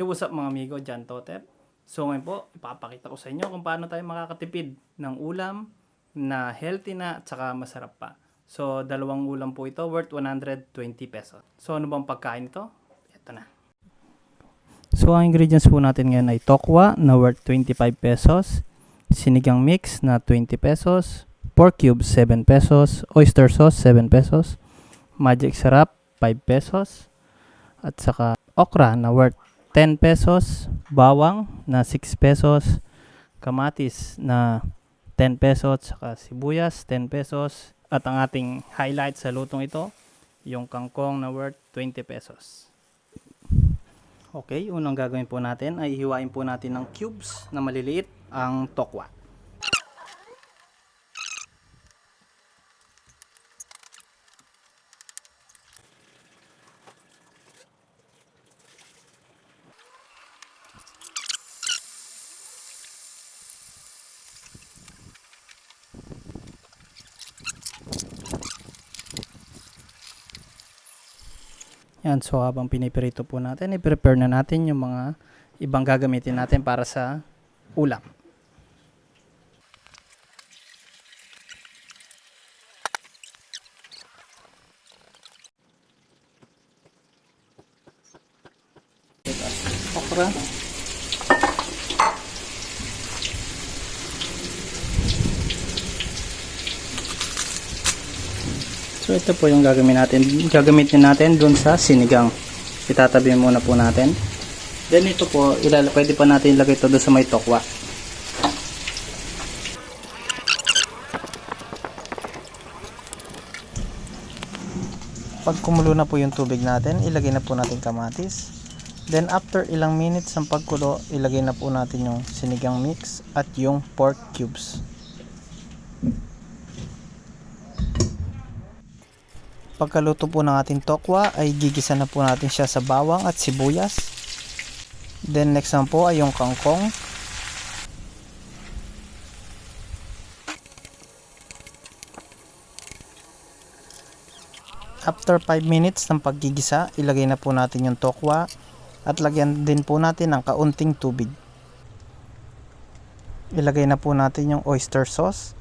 Hey, what's up mga amigo, Jan Totep. So ngayon po, ipapakita ko sa inyo kung paano tayo makakatipid ng ulam na healthy na at saka masarap pa. So dalawang ulam po ito worth 120 pesos. So ano bang pagkain ito? Ito na. So ang ingredients po natin ngayon ay tokwa na worth 25 pesos, sinigang mix na 20 pesos, pork cubes 7 pesos, oyster sauce 7 pesos, magic sarap 5 pesos, at saka okra na worth 10 pesos, bawang na 6 pesos, kamatis na 10 pesos, saka sibuyas 10 pesos, at ang ating highlight sa lutong ito, yung kangkong na worth 20 pesos. Okay, unang gagawin po natin ay hiwain po natin ng cubes na maliliit ang tokwa. Yan, so habang pinipirito po natin, i-prepare na natin yung mga ibang gagamitin natin para sa ulam. Okra. So ito po yung gagamitin natin dun sa sinigang. Itatabi muna po natin. Then ito po, pwede pa natin ilagay ito dun sa may tokwa. Pag kumulo na po yung tubig natin, ilagay na po natin kamatis. Then after ilang minutes ng pagkulo, ilagay na po natin yung sinigang mix at yung pork cubes. Pagkaluto po ng ating tokwa ay gigisa na po natin siya sa bawang at sibuyas. Then next naman po ay yung kangkong. After 5 minutes ng paggigisa, ilagay na po natin yung tokwa at lagyan din po natin ng kaunting tubig. Ilagay na po natin yung oyster sauce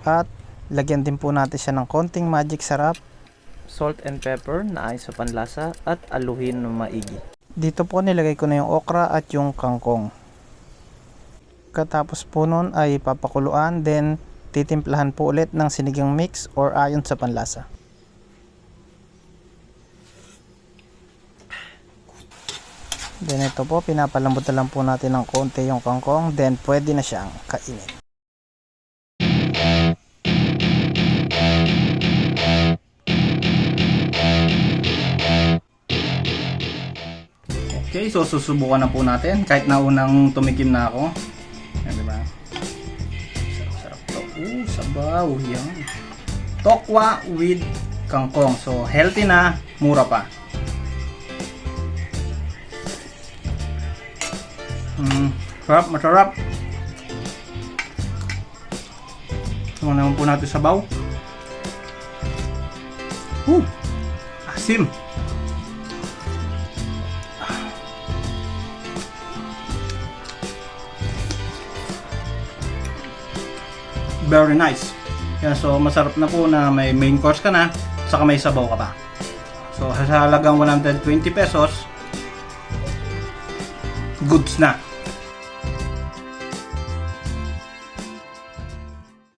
at lagyan din po natin siya ng konting magic sarap, salt and pepper na ayon sa panlasa, at aluhin ng maigi. Dito po nilagay ko na yung okra at yung kangkong. Katapos po nun ay papakuluan, then titimplahan po ulit ng sinigang mix or ayon sa panlasa. Then ito po, pinapalambot na lang po natin ng konti yung kangkong, then pwede na siyang kainin. Okay, so susubukan na po natin kahit na unang tumikim na ako. Yan, diba? Sarap-sarap to. Sabaw. Yan. Tokwa with kangkong. So, healthy na, mura pa. Sarap, masarap. Tumang naman po natin sabaw. Asim. Very nice. Yan, so masarap na po na may main course ka na, saka may sabaw ka pa. So sa halagang 120 pesos, goods na.